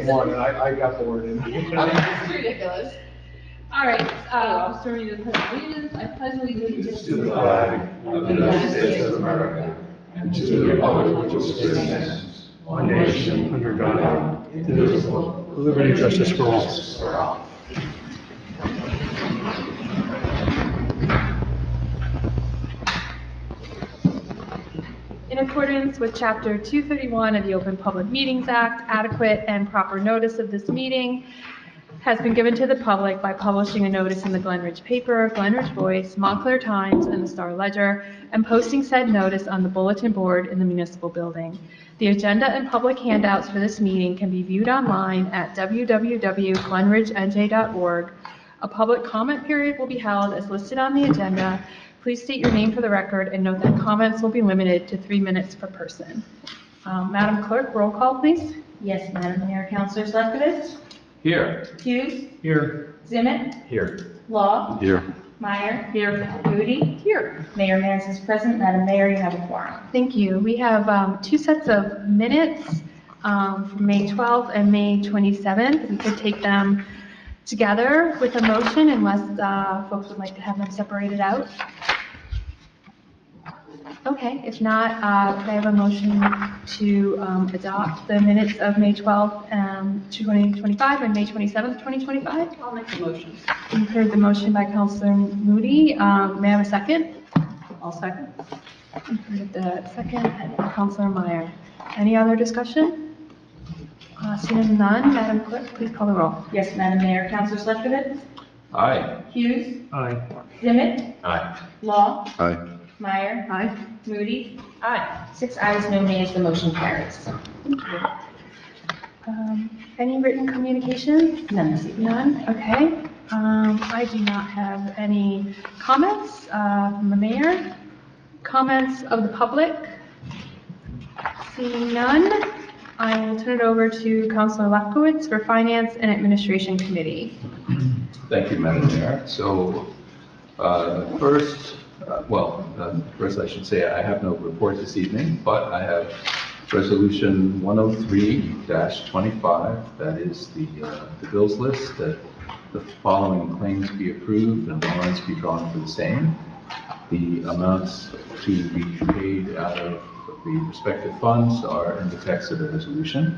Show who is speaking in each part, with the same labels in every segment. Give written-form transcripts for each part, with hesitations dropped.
Speaker 1: just one, and I got bored.
Speaker 2: It's ridiculous. All right, I'll start with the pledge of allegiance. I pledge allegiance
Speaker 3: To the flag of the United States of America and to the republic which stands one nation under God, indivisible,
Speaker 1: Liberty and justice for all.
Speaker 2: In accordance with Chapter 231 of the Open Public Meetings Act, adequate and proper notice of this meeting has been given to the public by publishing a notice in the Glen Ridge paper, Glen Ridge Voice, Montclair Times, and the Star Ledger, and posting said notice on the bulletin board in the municipal building. The agenda and public handouts for this meeting can be viewed online at www.glenridgenj.org. A public comment period will be held as listed on the agenda. Please state your name for the record and note that comments will be limited to 3 minutes per person. Madam Clerk, roll call, please.
Speaker 4: Yes, Madam Mayor. Councilors Lefkowitz?
Speaker 3: Here.
Speaker 4: Hughes?
Speaker 1: Here.
Speaker 4: Zimmett?
Speaker 3: Here.
Speaker 4: Law?
Speaker 3: Here.
Speaker 4: Meyer?
Speaker 2: Here.
Speaker 4: Moody?
Speaker 2: Here.
Speaker 4: Mayor Mans is present. Madam Mayor, you have a quorum.
Speaker 2: Thank you. We have 2 sets of minutes from May 12th and May 27th. We could take them together with a motion unless folks would like to have them separated out. Okay, if not, could I have a motion to adopt the minutes of May 12th, 2025 and May 27th, 2025?
Speaker 5: I'll make the motion.
Speaker 2: You've heard the motion by Councilor Moody. May I have a second?
Speaker 5: I'll second.
Speaker 2: You've heard the second by Councilor Meyer. Any other discussion? Seeing none, Madam Clerk, please call the roll.
Speaker 4: Yes, Madam Mayor. Councilors Lefkowitz?
Speaker 3: Aye.
Speaker 4: Hughes?
Speaker 1: Aye.
Speaker 4: Zimmett?
Speaker 3: Aye.
Speaker 4: Law?
Speaker 3: Aye.
Speaker 4: Meyer?
Speaker 2: Aye.
Speaker 4: Moody?
Speaker 5: Aye.
Speaker 4: 6 ayes, no nays. The motion carries.
Speaker 2: Any written communications?
Speaker 4: None this evening.
Speaker 2: None? Okay. I do not have any comments from the mayor. Comments of the public? Seeing none, I will turn it over to Councilor Lefkowitz for Finance and Administration Committee.
Speaker 3: Thank you, Madam Mayor. So, first I should say I have no report this evening, but I have Resolution 103-25, that is the bills list, that the following claims be approved and warrants be drawn for the same. The amounts to be paid out of the respective funds are in the text of the resolution.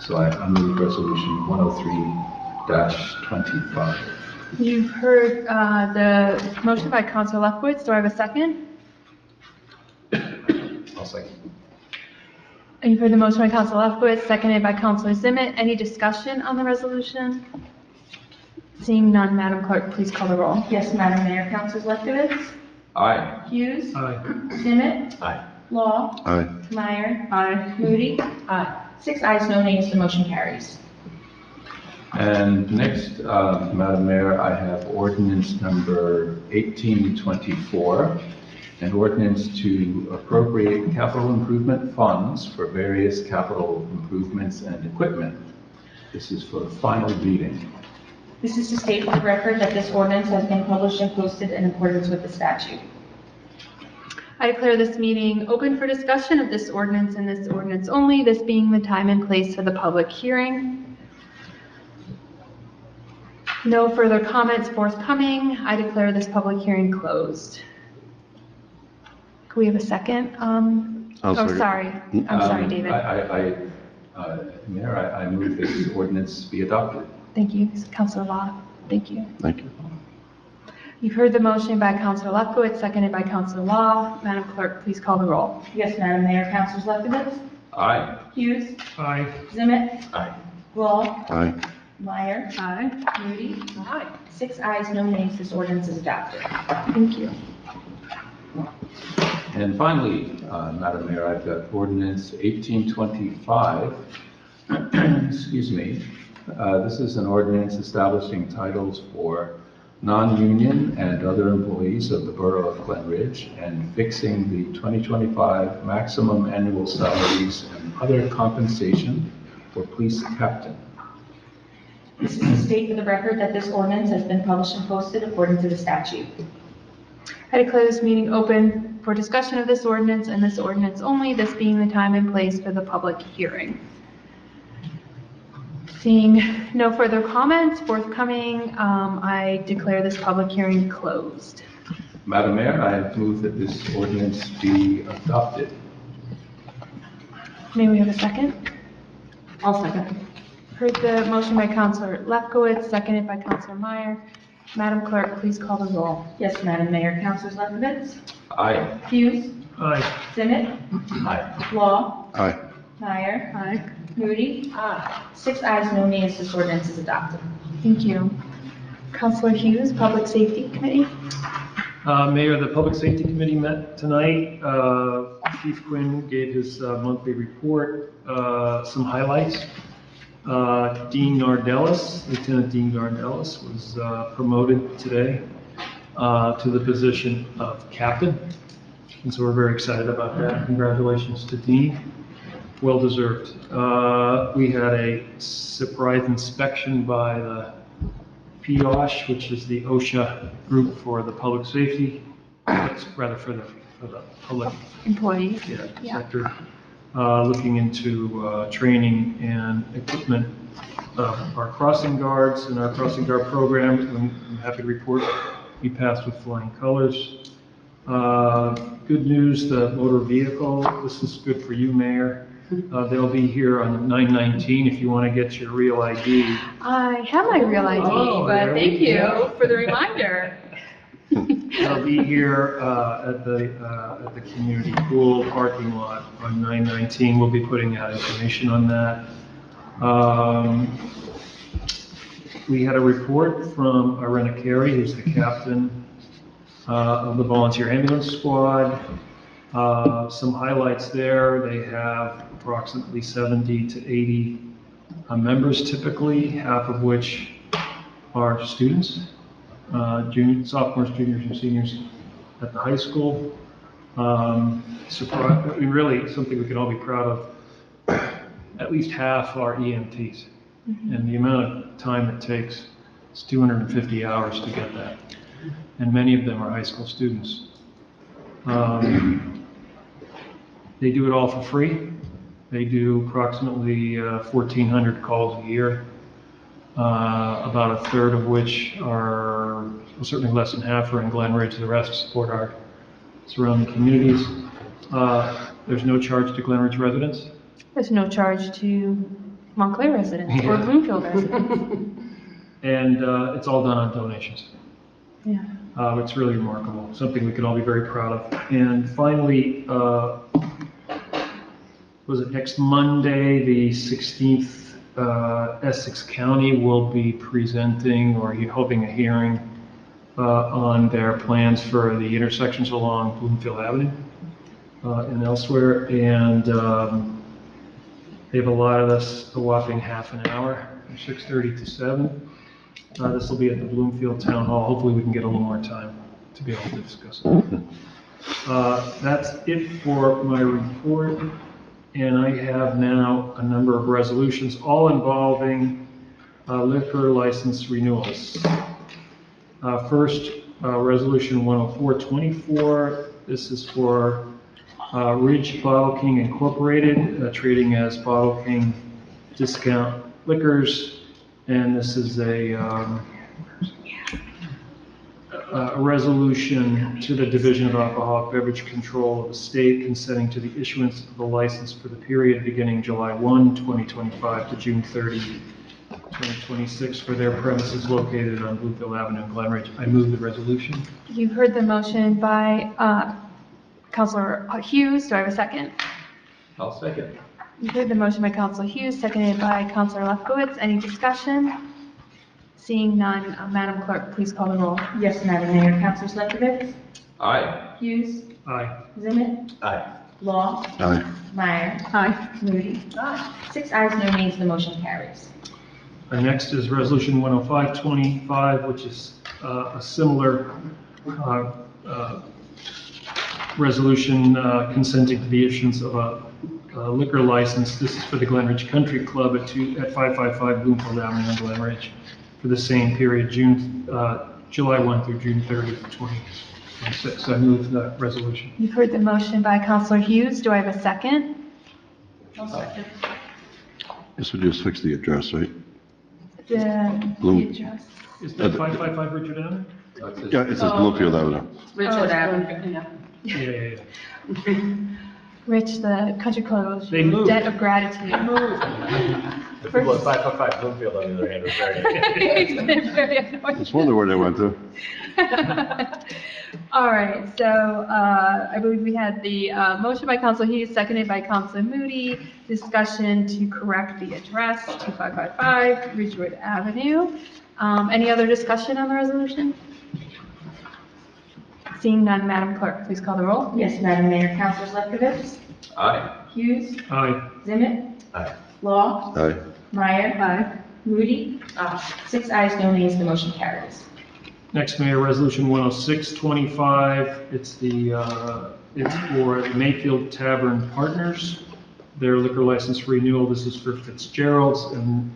Speaker 3: So I move Resolution 103-25.
Speaker 2: You've heard the motion by Councilor Lefkowitz. Do I have a second?
Speaker 3: I'll second.
Speaker 2: You've heard the motion by Councilor Lefkowitz, seconded by Councilor Zimmett. Any discussion on the resolution? Seeing none, Madam Clerk, please call the roll.
Speaker 4: Yes, Madam Mayor. Councilors Lefkowitz?
Speaker 3: Aye.
Speaker 4: Hughes?
Speaker 1: Aye.
Speaker 4: Zimmett?
Speaker 3: Aye.
Speaker 4: Law?
Speaker 3: Aye.
Speaker 4: Meyer?
Speaker 5: Aye.
Speaker 4: Moody?
Speaker 5: Aye.
Speaker 4: 6 ayes, no nays. The motion carries.
Speaker 3: And next, Madam Mayor, I have ordinance number 1824, an ordinance to appropriate capital improvement funds for various capital improvements and equipment. This is for the final reading.
Speaker 4: This is to state for the record that this ordinance has been published and posted in accordance with the statute.
Speaker 2: I declare this meeting open for discussion of this ordinance and this ordinance only, this being the time and place for the public hearing. No further comments forthcoming. I declare this public hearing closed. Can we have a second? Sorry. I'm sorry, David.
Speaker 3: Mayor, I move this ordinance be adopted.
Speaker 2: Thank you, Councilor Law. Thank you.
Speaker 3: Thank you.
Speaker 2: You've heard the motion by Councilor Lefkowitz, seconded by Councilor Law. Madam Clerk, please call the roll.
Speaker 4: Yes, Madam Mayor. Councilors Lefkowitz?
Speaker 3: Aye.
Speaker 4: Hughes?
Speaker 1: Aye.
Speaker 4: Zimmett?
Speaker 3: Aye.
Speaker 4: Law?
Speaker 3: Aye.
Speaker 4: Meyer?
Speaker 2: Aye.
Speaker 4: Moody?
Speaker 5: Aye.
Speaker 4: 6 ayes, no nays. This ordinance is adopted.
Speaker 2: Thank you.
Speaker 3: And finally, Madam Mayor, I've got ordinance 1825. Excuse me. This is an ordinance establishing titles for non-union and other employees of the Borough of Glen Ridge and fixing the 2025 maximum annual salaries and other compensation for police captain.
Speaker 4: This is to state for the record that this ordinance has been published and posted according to the statute.
Speaker 2: I declare this meeting open for discussion of this ordinance and this ordinance only, this being the time and place for the public hearing. Seeing no further comments forthcoming, I declare this public hearing closed.
Speaker 3: Madam Mayor, I move that this ordinance be adopted.
Speaker 2: May we have a second?
Speaker 5: I'll second.
Speaker 2: Heard the motion by Counselor Lefkowitz, seconded by Counselor Meyer. Madam Clerk, please call the roll.
Speaker 4: Yes, Madam Mayor. Councilors Lefkowitz,
Speaker 3: Aye.
Speaker 4: Hughes,
Speaker 1: Aye.
Speaker 4: Simmet,
Speaker 3: Aye.
Speaker 4: Law,
Speaker 1: Aye.
Speaker 4: Meyer,
Speaker 5: Aye.
Speaker 4: Moody. 6 ayes, no nays. This ordinance is adopted.
Speaker 2: Thank you. Counselor Hughes, Public Safety Committee.
Speaker 6: Mayor, the Public Safety Committee met tonight. Chief Quinn gave his monthly report, some highlights. Dean Nardellis, Lieutenant Dean Nardellis, was promoted today to the position of captain. And so we're very excited about that. Congratulations to Dean. Well deserved. We had a surprise inspection by the POSH, which is the OSHA group for the public safety, rather for the public
Speaker 2: Employees. Yeah.
Speaker 6: sector, looking into training and equipment of our crossing guards and our crossing guard program. I'm happy to report we passed with flying colors. Good news, the motor vehicle, this is good for you, Mayor. They'll be here on 9/19 if you want to get your real ID.
Speaker 2: I have my real ID,
Speaker 6: Oh,
Speaker 2: but
Speaker 6: there
Speaker 2: thank
Speaker 6: we
Speaker 2: you
Speaker 6: go.
Speaker 2: for the reminder.
Speaker 6: They'll be here at the community pool parking lot on 9/19. We'll be putting out information on that. We had a report from Irena Carey, who's the captain of the volunteer ambulance squad. Some highlights there. They have approximately 70 to 80 members typically, half of which are students, sophomores, juniors, and seniors at the high school. Really something we can all be proud of. At least half are EMTs. And the amount of time it takes is 250 hours to get that. And many of them are high school students. They do it all for free. They do approximately 1,400 calls a year, about a third of which are, well, certainly less than half are in Glen Ridge. The rest support our surrounding communities. There's no charge to Glen Ridge residents.
Speaker 2: There's no charge to Montclair residents or
Speaker 6: Yeah.
Speaker 2: Bloomfield residents.
Speaker 6: And it's all done on donations.
Speaker 2: Yeah.
Speaker 6: It's really remarkable, something we can all be very proud of. And finally, was it next Monday, the 16th, Essex County will be presenting or holding a hearing on their plans for the intersections along Bloomfield Avenue and elsewhere. And they've allotted us a whopping half an hour, from 6:30 to 7. This will be at the Bloomfield Town Hall. Hopefully we can get a little more time to be able to discuss it. That's it for my report. And I have now a number of resolutions, all involving liquor license renewals. First, Resolution 10424. This is for Ridge Bottle King Incorporated, trading as Bottle King Discount Liquors. And this is a resolution to the Division of Alcoholic Beverage Control of the state consenting to the issuance of the license for the period beginning July 1, 2025 to June 30, 2026 for their premises located on Bloomfield Avenue in Glen Ridge. I move the resolution.
Speaker 2: You've heard the motion by Counselor Hughes. Do I have a second?
Speaker 3: I'll second.
Speaker 2: You've heard the motion by Counselor Hughes, seconded by Counselor Lefkowitz. Any discussion? Seeing none, Madam Clerk, please call the roll.
Speaker 4: Yes, Madam Mayor. Councilors Lefkowitz,
Speaker 3: Aye.
Speaker 4: Hughes,
Speaker 6: Aye.
Speaker 4: Simmet,
Speaker 3: Aye.
Speaker 4: Law,
Speaker 1: Aye.
Speaker 4: Meyer,
Speaker 5: Aye.
Speaker 4: Moody. 6 ayes, no nays. The motion carries.
Speaker 6: Next is Resolution 10525, which is a similar resolution consenting to the issuance of a liquor license. This is for the Glen Ridge Country Club at 555 Bloomfield Avenue in Glen Ridge for the same period, July 1 through June 30, 2026. I move the resolution.
Speaker 2: You've heard the motion by Counselor Hughes. Do I have a second?
Speaker 5: I'll second.
Speaker 1: This would just fix the address, right?
Speaker 2: the
Speaker 7: Bloom.
Speaker 2: address.
Speaker 6: Is that 555 Richard Avenue?
Speaker 3: That's it.
Speaker 7: Yeah, it says Bloomfield Avenue.
Speaker 5: Richard Avenue, yeah.
Speaker 6: Yeah.
Speaker 2: Rich, the country club,
Speaker 6: They moved.
Speaker 2: debt of gratitude.
Speaker 1: The people at 555 Bloomfield, on the other hand, are very.
Speaker 2: Very annoying.
Speaker 7: Just wonder where they went to.
Speaker 2: All right, so I believe we had the motion by Council Hughes, seconded by Council Moody, discussion to correct the address, 2555 Ridgewood Avenue. Any other discussion on the resolution? Seeing none, Madam Clerk, please call the roll.
Speaker 4: Yes, Madam Mayor, Councilors Lefkovich,
Speaker 3: Aye.
Speaker 4: Hughes,
Speaker 6: Aye.
Speaker 4: Diment,
Speaker 1: Aye.
Speaker 4: Law,
Speaker 7: Aye.
Speaker 4: Meyer, Moody, 6 ayes, no nays, the motion carries.
Speaker 6: Next, Mayor, Resolution 10625, it's for the Mayfield Tavern Partners, their liquor license renewal. This is for Fitzgerald's, and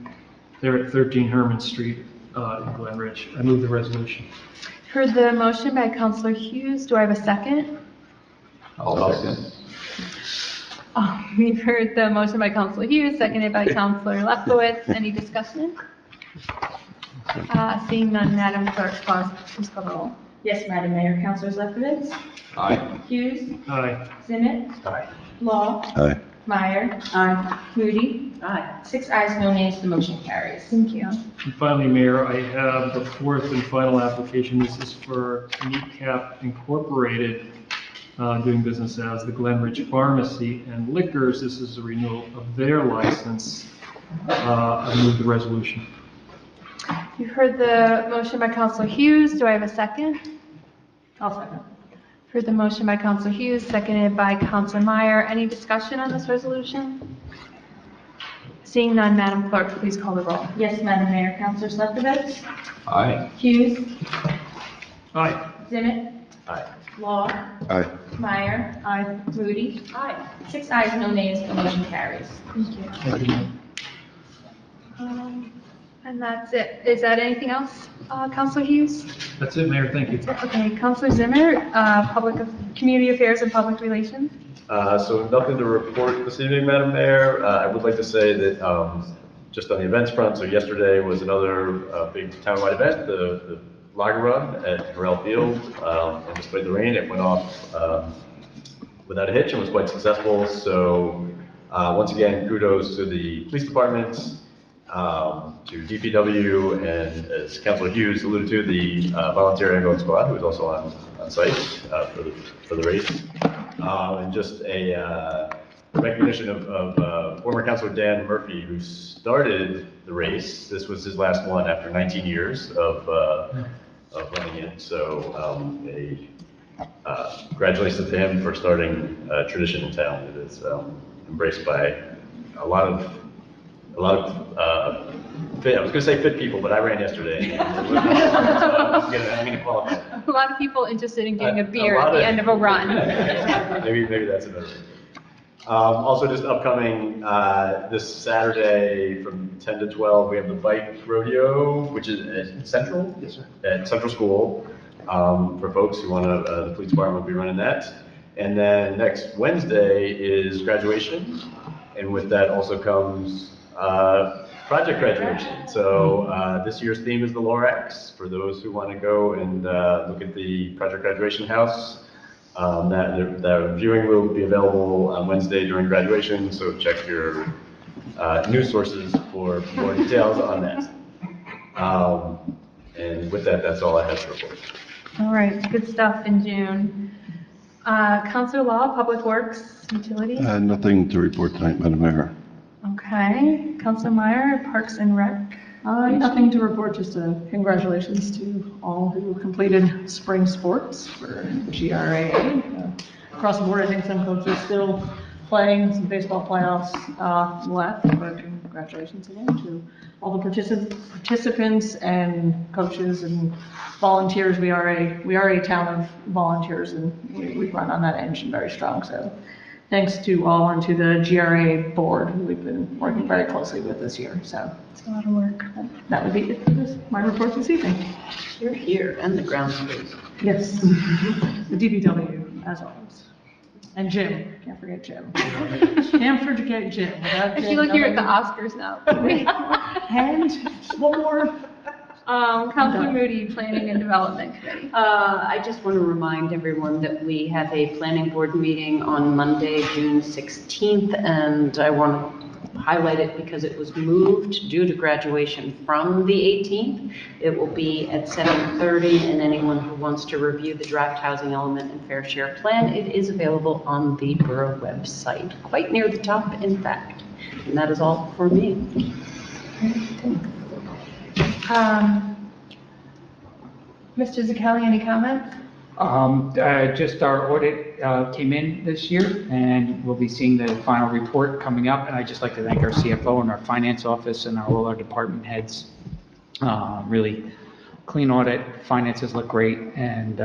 Speaker 6: they're at 13 Herman Street in Glen Ridge. I move the resolution.
Speaker 2: Heard the motion by Councilor Hughes. Do I have a second?
Speaker 3: I'll second.
Speaker 2: We've heard the motion by Councilor Hughes, seconded by Councilor Lefkowitz. Any discussion? Seeing none, Madam Clerk, please call the roll.
Speaker 4: Yes, Madam Mayor, Councilors Lefkovich,
Speaker 3: Aye.
Speaker 4: Hughes,
Speaker 6: Aye.
Speaker 4: Diment,
Speaker 1: Aye.
Speaker 4: Law,
Speaker 7: Aye.
Speaker 4: Meyer, Moody, 6 ayes, no nays, the motion carries.
Speaker 2: Thank you.
Speaker 6: And finally, Mayor, I have the fourth and final application. This is for Kneecap Incorporated, doing business as the Glen Ridge Pharmacy and Liquors. This is a renewal of their license. I move the resolution.
Speaker 2: You've heard the motion by Councilor Hughes. Do I have a second?
Speaker 5: I'll second.
Speaker 2: Heard the motion by Councilor Hughes, seconded by Councilor Meyer. Any discussion on this resolution? Seeing none, Madam Clerk, please call the roll.
Speaker 4: Yes, Madam Mayor, Councilors Lefkovich,
Speaker 3: Aye.
Speaker 4: Hughes,
Speaker 6: Aye.
Speaker 4: Diment,
Speaker 1: Aye.
Speaker 4: Law,
Speaker 7: Aye.
Speaker 4: Meyer, Moody, 6 ayes, no nays, the motion carries.
Speaker 2: Thank you. And that's it. Is that anything else, Councilor Hughes?
Speaker 6: That's it, Mayor. Thank you.
Speaker 2: Okay, Councilor Zimmer, Community Affairs and Public Relations.
Speaker 1: So nothing to report this evening, Madam Mayor. I would like to say that just on the events front, so yesterday was another big townwide event, the Lager Run at Burrell Field. And despite the rain, it went off without a hitch and was quite successful. So once again, kudos to the police department, to DPW, and as Councilor Hughes alluded to, the volunteer ambulance squad, who was also on site for the race. And just a recognition of former Councilor Dan Murphy, who started the race. This was his last one after 19 years of running it. So congratulations to him for starting a tradition in town. It is embraced by a lot of fit, I was going to say fit people, but I ran yesterday. I'm going to qualify.
Speaker 2: A lot of people interested in getting a
Speaker 1: A
Speaker 2: beer
Speaker 1: lot
Speaker 2: at the
Speaker 1: of-
Speaker 2: end of a run.
Speaker 1: Maybe that's another thing. Also just upcoming, this Saturday from 10 to 12, we have the bike rodeo, which is at Central? Yes, sir. At Central School, for folks who want to, the police department will be running that. And then next Wednesday is graduation. And with that also comes project graduation. So this year's theme is the Lorax. For those who want to go and look at the project graduation house, that viewing will be available on Wednesday during graduation. So check your news sources for more details on that. And with that, that's all I have to report.
Speaker 2: All right, good stuff in June. Councilor Law, Public Works, Utilities.
Speaker 7: Nothing to report tonight, Madam Mayor.
Speaker 2: Okay, Councilor Meyer, Parks and Rec.
Speaker 5: Nothing to report, just congratulations to all who completed spring sports for GRA. Across the board, I think some coaches still playing, some baseball playoffs left, but congratulations again to all the participants and coaches and volunteers. We are a town of volunteers, and we run on that engine very strong. So thanks to all and to the GRA board, who we've been working very closely with this year. So
Speaker 2: It's a lot of work.
Speaker 5: that would be it for my report this evening.
Speaker 8: You're here and the grounds crew.
Speaker 5: Yes, the DPW, as always. And Jim, can't forget Jim. Can't forget Jim. Without
Speaker 2: I
Speaker 5: Jim,
Speaker 2: feel like you're at the
Speaker 5: nobody-
Speaker 2: Oscars now.
Speaker 5: And one more.
Speaker 2: Counselor Moody, Planning and Development Committee.
Speaker 8: I just want to remind everyone that we have a planning board meeting on Monday, June 16th, and I want to highlight it because it was moved due to graduation from the 18th. It will be at 7:30, and anyone who wants to review the draft housing element and fair share plan, it is available on the borough website, quite near the top, in fact. And that is all for me.
Speaker 2: Mr. Zakelli, any comments?
Speaker 9: Just our audit came in this year, and we'll be seeing the final report coming up. And I'd just like to thank our CFO and our finance office and all our department heads. Really clean audit, finances look great, and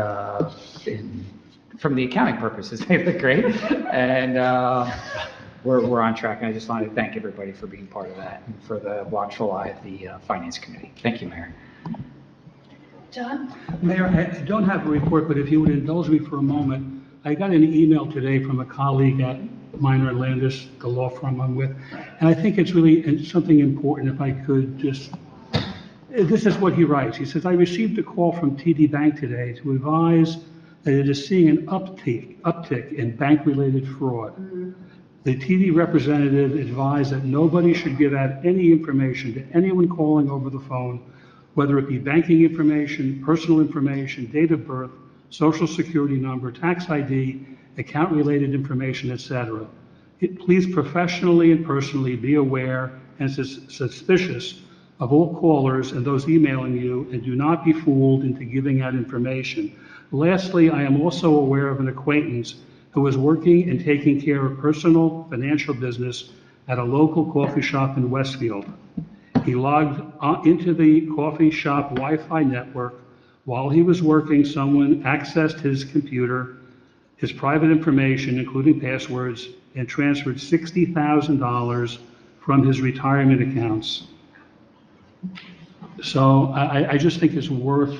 Speaker 9: from the accounting purposes, they look great. And we're on track, and I just wanted to thank everybody for being part of that and for the watchful eye of the Finance Committee. Thank you, Mayor.
Speaker 2: John?
Speaker 10: Mayor, I don't have a report, but if you would indulge me for a moment, I got an email today from a colleague at Minor and Landis, the law firm I'm with, and I think it's really something important if I could just, this is what he writes. He says, I received a call from TD Bank today to advise that it is seeing an uptick in bank-related fraud. The TD representative advised that nobody should give out any information to anyone calling over the phone, whether it be banking information, personal information, date of birth, social security number, tax ID, account-related information, etc. Please professionally and personally be aware and suspicious of all callers and those emailing you, and do not be fooled into giving out information. Lastly, I am also aware of an acquaintance who is working and taking care of personal financial business at a local coffee shop in Westfield. He logged into the coffee shop Wi-Fi network. While he was working, someone accessed his computer, his private information, including passwords, and transferred $60,000 from his retirement accounts. So I just think it's worth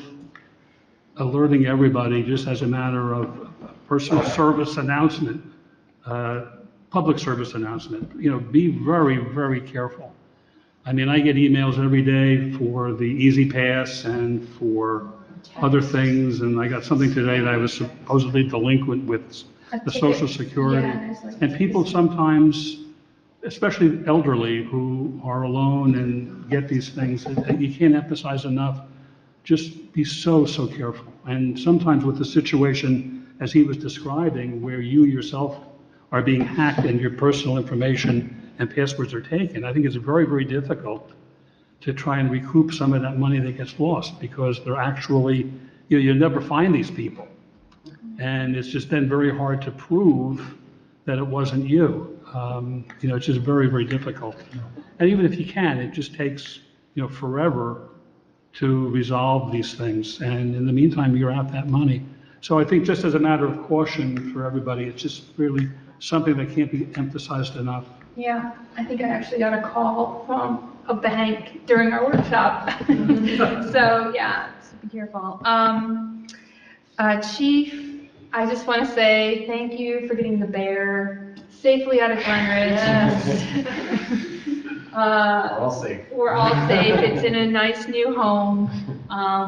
Speaker 10: alerting everybody, just as a matter of personal service announcement, public service announcement. You know, be very, very careful. I mean, I get emails every day for the Easy Pass and for other things, and I got something today that I was supposedly delinquent with the Social Security. And people sometimes, especially elderly who are alone and get these things, you can't emphasize enough, just be so, so careful. And sometimes with the situation, as he was describing, where you yourself are being hacked and your personal information and passwords are taken, I think it's very, very difficult to try and recoup some of that money that gets lost, because they're actually, you never find these people. And it's just then very hard to prove that it wasn't you. It's just very, very difficult. And even if you can, it just takes, forever to resolve these things. And in the meantime, you're out that money. So I think just as a matter of caution for everybody, it's just really something that can't be emphasized enough.
Speaker 2: Yeah, I think I actually got a call from a bank during our workshop. So yeah, so be careful. Chief, I just want to say thank you for getting the bear safely out of Glen Ridge.
Speaker 1: Yes. We're all safe.
Speaker 2: We're all safe. It's in a nice new home.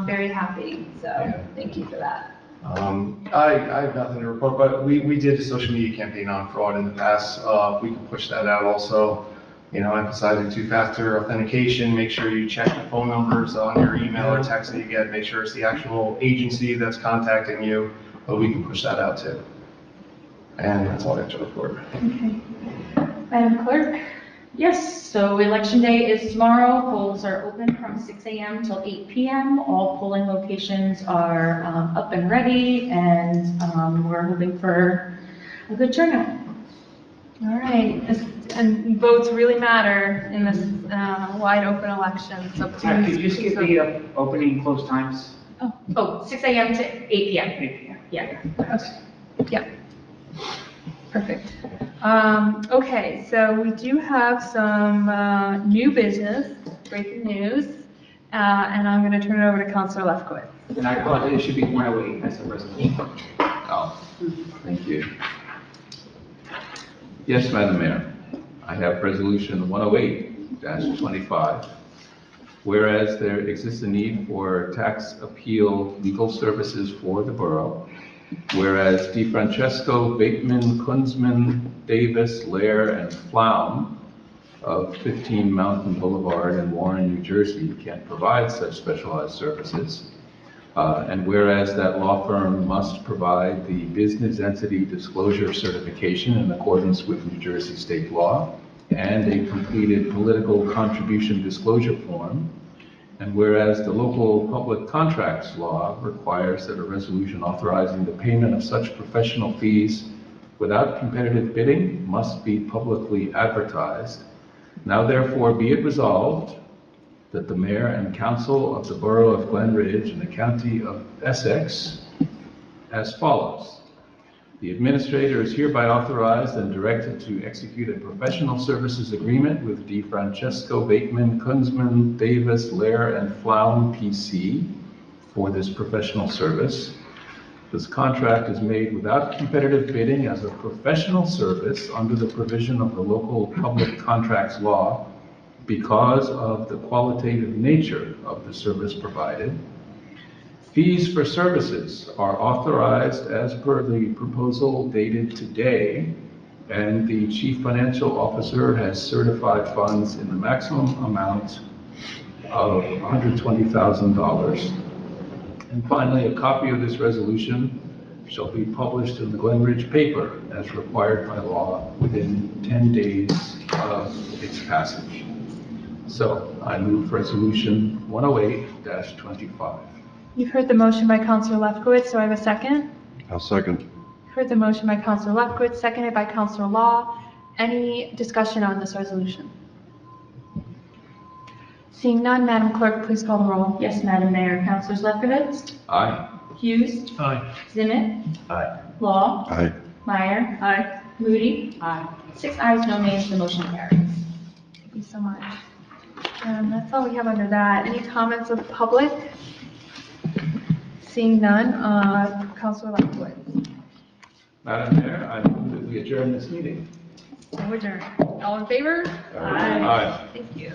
Speaker 2: Very happy. So thank you for that.
Speaker 11: I have nothing to report, but we did a social media campaign on fraud in the past. We can push that out also, emphasizing two-factor authentication. Make sure you check the phone numbers on your email or text that you get. Make sure it's the actual agency that's contacting you, but we can push that out too. And that's all I have to report.
Speaker 2: Okay. Madam Clerk?
Speaker 4: Yes, so Election Day is tomorrow. Polls are open from 6 a.m. till 8 p.m. All polling locations are up and ready, and we're hoping for a good turnout.
Speaker 2: All right, and votes really matter in this wide open election, so please.
Speaker 9: Could you just give the opening and close times?
Speaker 4: Oh, 6 a.m. to 8 p.m.
Speaker 9: 8 p.m.
Speaker 4: Yeah.
Speaker 2: Okay. Yeah. Perfect. Okay, so we do have some new business, breaking news, and I'm going to turn it over to Councilor Lefkowitz.
Speaker 9: And I apologize, it should be 108 as a resolution.
Speaker 3: Oh, thank you. Yes, Madam Mayor. I have Resolution 108-25. Whereas there exists a need for tax appeal legal services for the borough, whereas DeFrancesco, Bateman, Kunzman, Davis, Lair, and Flaum of 15 Mountain Boulevard in Warren, New Jersey can provide such specialized services, and whereas that law firm must provide the business entity disclosure certification in accordance with New Jersey state law, and a completed political contribution disclosure form, and whereas the local public contracts law requires that a resolution authorizing the payment of such professional fees without competitive bidding must be publicly advertised, now therefore be it resolved that the mayor and council of the borough of Glen Ridge in the county of Essex as follows. The administrator is hereby authorized and directed to execute a professional services agreement with DeFrancesco, Bateman, Kunzman, Davis, Lair, and Flaum PC for this professional service. This contract is made without competitive bidding as a professional service under the provision of the local public contracts law because of the qualitative nature of the service provided. Fees for services are authorized as per the proposal dated today, and the Chief Financial Officer has certified funds in the maximum amount of $120,000. And finally, a copy of this resolution shall be published in the Glen Ridge paper as required by law within 10 days of its passage. So I move Resolution 108-25.
Speaker 2: You've heard the motion by Counselor Lefkowitz, so I have a second.
Speaker 7: I'll second.
Speaker 2: Heard the motion by Counselor Lefkowitz, seconded by Counselor Law. Any discussion on this resolution? Seeing none, Madam Clerk, please call the roll.
Speaker 4: Yes, Madam Mayor. Councilors Lefkowitz,
Speaker 3: Aye.
Speaker 4: Hughes,
Speaker 6: Aye.
Speaker 4: Zimmett,
Speaker 1: Aye.
Speaker 4: Law,
Speaker 7: Aye.
Speaker 4: Meyer,
Speaker 5: Aye.
Speaker 4: Moody.
Speaker 8: Aye.
Speaker 4: 6 ayes, no nays, the motion carries.
Speaker 2: Thank you so much. That's all we have under that. Any comments of the public? Seeing none, Counselor Lefkowitz.
Speaker 3: Madam Mayor, I move that we adjourn this meeting.
Speaker 2: So adjourned. All in favor?
Speaker 3: Aye.
Speaker 2: Thank you.